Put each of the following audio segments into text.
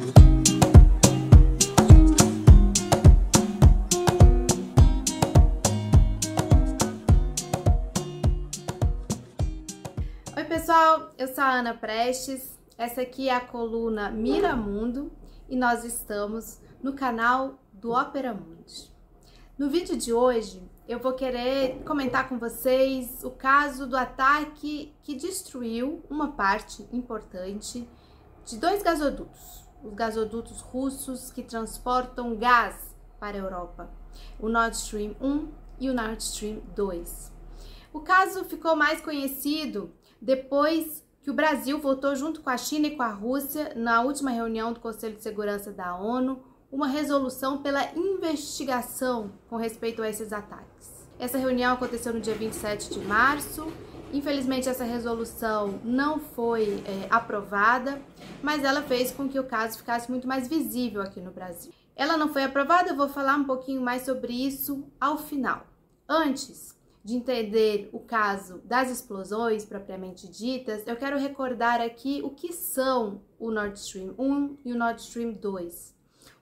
Oi pessoal, eu sou a Ana Prestes, essa aqui é a coluna Mira Mundo e nós estamos no canal do Opera Mundi. No vídeo de hoje eu vou querer comentar com vocês o caso do ataque que destruiu uma parte importante de dois gasodutos, os gasodutos russos que transportam gás para a Europa, o Nord Stream 1 e o Nord Stream 2. O caso ficou mais conhecido depois que o Brasil votou junto com a China e com a Rússia, na última reunião do Conselho de Segurança da ONU, uma resolução pela investigação com respeito a esses ataques. Essa reunião aconteceu no dia 27 de março. Infelizmente, essa resolução não foi aprovada, mas ela fez com que o caso ficasse muito mais visível aqui no Brasil. Ela não foi aprovada, eu vou falar um pouquinho mais sobre isso ao final. Antes de entender o caso das explosões propriamente ditas, eu quero recordar aqui o que são o Nord Stream 1 e o Nord Stream 2.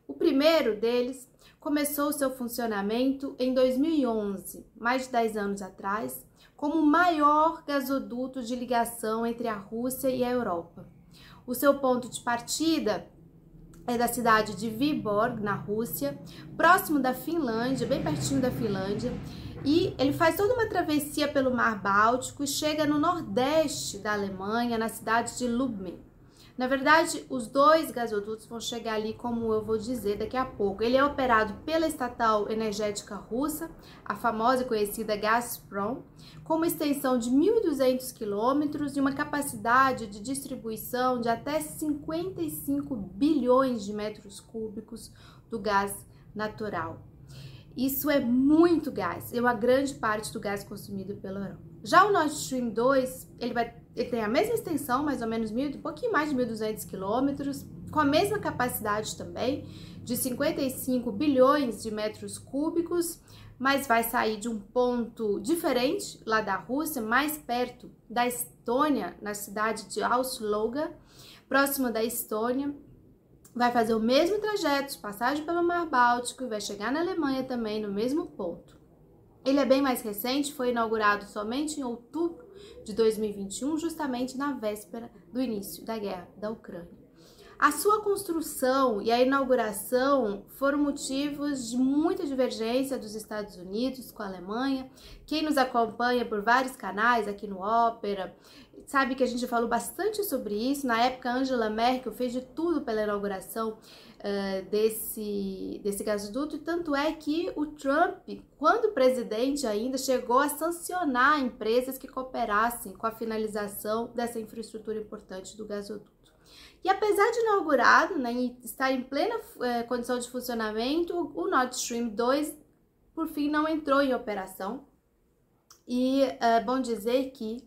O primeiro deles começou o seu funcionamento em 2011, mais de 10 anos atrás, como o maior gasoduto de ligação entre a Rússia e a Europa. O seu ponto de partida é da cidade de Vyborg, na Rússia, próximo da Finlândia, bem pertinho da Finlândia, e ele faz toda uma travessia pelo Mar Báltico e chega no nordeste da Alemanha, na cidade de Lubmin. Na verdade, os dois gasodutos vão chegar ali, como eu vou dizer daqui a pouco. Ele é operado pela estatal energética russa, a famosa e conhecida Gazprom, com uma extensão de 1.200 quilômetros e uma capacidade de distribuição de até 55 bilhões de metros cúbicos do gás natural. Isso é muito gás, é uma grande parte do gás consumido pela Europa. Já o Nord Stream 2, ele tem a mesma extensão, mais ou menos um pouquinho mais de 1.200 quilômetros, com a mesma capacidade também, de 55 bilhões de metros cúbicos, mas vai sair de um ponto diferente lá da Rússia, mais perto da Estônia, na cidade de Ausloga, próximo da Estônia. Vai fazer o mesmo trajeto de passagem pelo Mar Báltico e vai chegar na Alemanha também no mesmo ponto. Ele é bem mais recente, foi inaugurado somente em outubro de 2021, justamente na véspera do início da guerra da Ucrânia. A sua construção e a inauguração foram motivos de muita divergência dos Estados Unidos com a Alemanha. Quem nos acompanha por vários canais aqui no Ópera sabe que a gente falou bastante sobre isso. Na época, Angela Merkel fez de tudo pela inauguração desse gasoduto, tanto é que o Trump, quando presidente ainda, chegou a sancionar empresas que cooperassem com a finalização dessa infraestrutura importante do gasoduto. E apesar de inaugurado, né, e estar em plena condição de funcionamento, o Nord Stream 2, por fim, não entrou em operação. E é bom dizer que,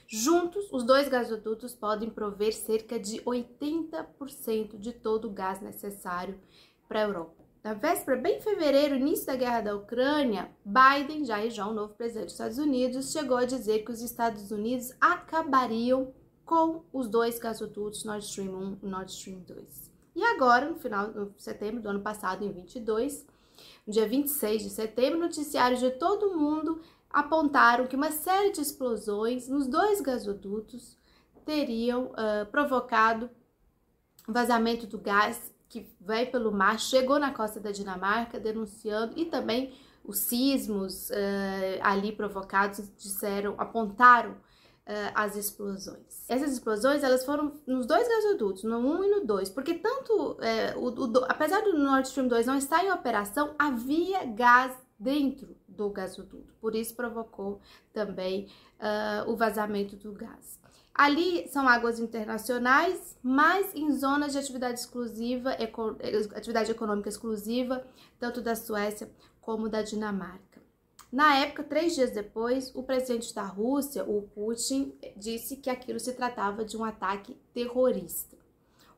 juntos, os dois gasodutos podem prover cerca de 80% de todo o gás necessário para a Europa. Na véspera, bem em fevereiro, início da guerra da Ucrânia, Biden, já o novo presidente dos Estados Unidos, chegou a dizer que os Estados Unidos acabariam com os dois gasodutos Nord Stream 1 e Nord Stream 2. E agora, no setembro do ano passado, em 22, no dia 26 de setembro, noticiários de todo o mundo apontaram que uma série de explosões nos dois gasodutos teriam provocado vazamento do gás que vai pelo mar, chegou na costa da Dinamarca, denunciando, e também os sismos ali provocados apontaram as explosões. Essas explosões, elas foram nos dois gasodutos, no 1 e no 2, porque tanto, apesar do Nord Stream 2 não estar em operação, havia gás dentro do gasoduto, por isso provocou também o vazamento do gás. Ali são águas internacionais, mas em zonas de atividade exclusiva, atividade econômica exclusiva, tanto da Suécia como da Dinamarca. Na época, 3 dias depois, o presidente da Rússia, o Putin, disse que aquilo se tratava de um ataque terrorista.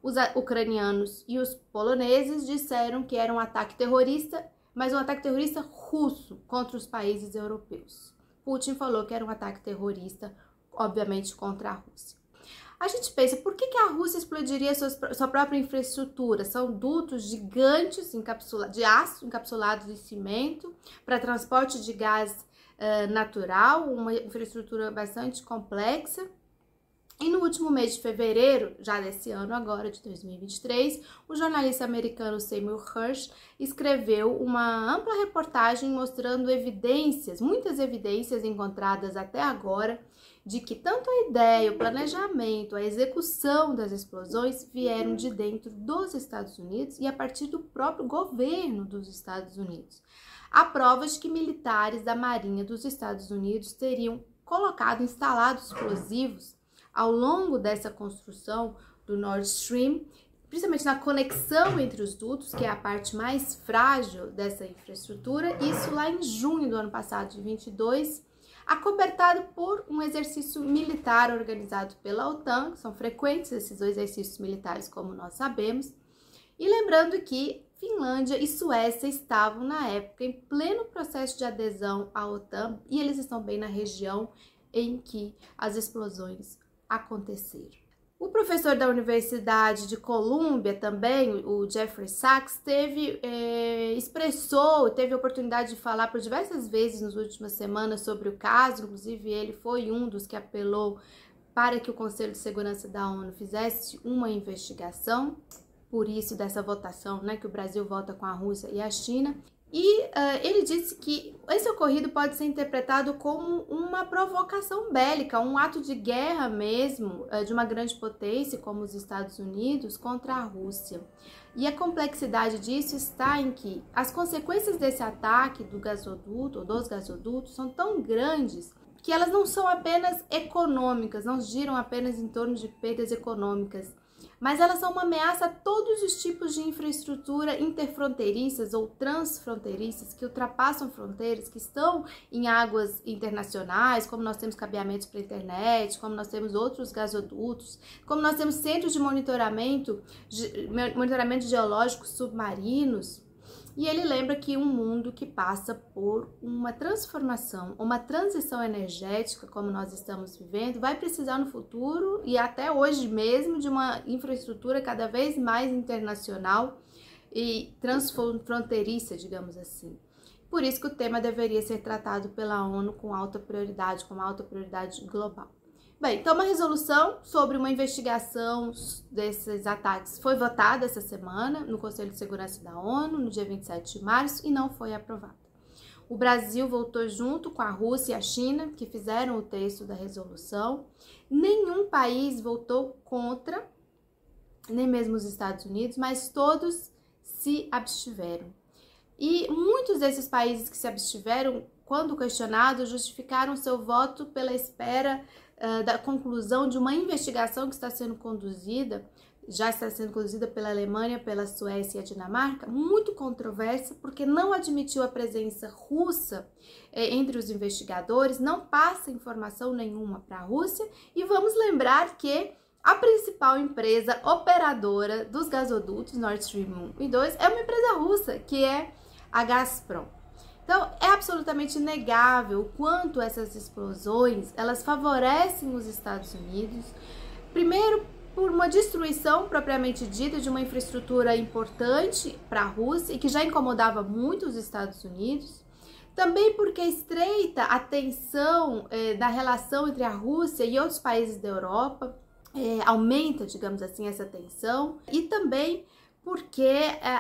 Os ucranianos e os poloneses disseram que era um ataque terrorista, mas um ataque terrorista russo contra os países europeus. Putin falou que era um ataque terrorista, obviamente, contra a Rússia. A gente pensa, por que a Rússia explodiria sua própria infraestrutura? São dutos gigantes de aço encapsulados em cimento para transporte de gás natural, uma infraestrutura bastante complexa. E no último mês de fevereiro, já desse ano agora, de 2023, o jornalista americano Seymour Hersh escreveu uma ampla reportagem mostrando evidências, muitas evidências encontradas até agora, de que tanto a ideia, o planejamento, a execução das explosões vieram de dentro dos Estados Unidos e a partir do próprio governo dos Estados Unidos. Há provas de que militares da Marinha dos Estados Unidos teriam instalado explosivos ao longo dessa construção do Nord Stream, principalmente na conexão entre os dutos, que é a parte mais frágil dessa infraestrutura, isso lá em junho do ano passado, de 22, acobertado por um exercício militar organizado pela OTAN, que são frequentes esses exercícios militares, como nós sabemos, e lembrando que Finlândia e Suécia estavam, na época, em pleno processo de adesão à OTAN, e eles estão bem na região em que as explosões aconteceram. O professor da Universidade de Colômbia também, o Jeffrey Sachs, teve a oportunidade de falar por diversas vezes nas últimas semanas sobre o caso, inclusive ele foi um dos que apelou para que o Conselho de Segurança da ONU fizesse uma investigação, por isso dessa votação, né, que o Brasil vota com a Rússia e a China. E ele disse que esse ocorrido pode ser interpretado como uma provocação bélica, um ato de guerra mesmo, de uma grande potência como os Estados Unidos contra a Rússia. E a complexidade disso está em que as consequências desse ataque do gasoduto ou dos gasodutos são tão grandes que elas não são apenas econômicas, não giram apenas em torno de perdas econômicas, mas elas são uma ameaça a todos os tipos de infraestrutura interfronteiriças ou transfronteiriças que ultrapassam fronteiras, que estão em águas internacionais, como nós temos cabeamentos para a internet, como nós temos outros gasodutos, como nós temos centros de monitoramento geológico submarinos. E ele lembra que um mundo que passa por uma transformação, uma transição energética, como nós estamos vivendo, vai precisar no futuro e até hoje mesmo de uma infraestrutura cada vez mais internacional e transfronteiriça, digamos assim. Por isso que o tema deveria ser tratado pela ONU com alta prioridade global. Bem, então uma resolução sobre uma investigação desses ataques foi votada essa semana no Conselho de Segurança da ONU, no dia 27 de março, e não foi aprovada. O Brasil votou junto com a Rússia e a China, que fizeram o texto da resolução. Nenhum país votou contra, nem mesmo os Estados Unidos, mas todos se abstiveram. E muitos desses países que se abstiveram, quando questionados, justificaram seu voto pela espera da conclusão de uma investigação que já está sendo conduzida pela Alemanha, pela Suécia e a Dinamarca, muito controversa, porque não admitiu a presença russa entre os investigadores, não passa informação nenhuma para a Rússia, e vamos lembrar que a principal empresa operadora dos gasodutos Nord Stream 1 e 2 é uma empresa russa, que é a Gazprom. Então, é absolutamente inegável o quanto essas explosões, elas favorecem os Estados Unidos, primeiro por uma destruição propriamente dita de uma infraestrutura importante para a Rússia e que já incomodava muito os Estados Unidos, também porque estreita a tensão da relação entre a Rússia e outros países da Europa, aumenta, digamos assim, essa tensão, e também porque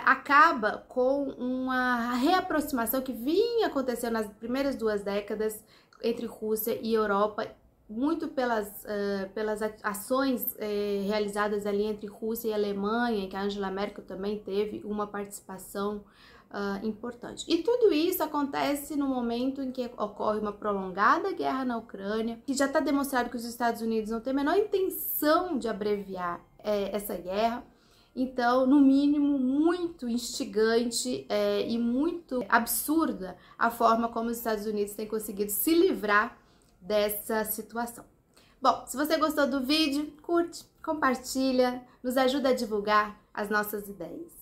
acaba com uma reaproximação que vinha acontecendo nas primeiras 2 décadas entre Rússia e Europa, muito pelas ações realizadas ali entre Rússia e Alemanha, em que a Angela Merkel também teve uma participação importante. E tudo isso acontece no momento em que ocorre uma prolongada guerra na Ucrânia, que já está demonstrado que os Estados Unidos não têm a menor intenção de abreviar essa guerra. Então, no mínimo, muito instigante e muito absurda a forma como os Estados Unidos têm conseguido se livrar dessa situação. Bom, se você gostou do vídeo, curte, compartilha, nos ajuda a divulgar as nossas ideias.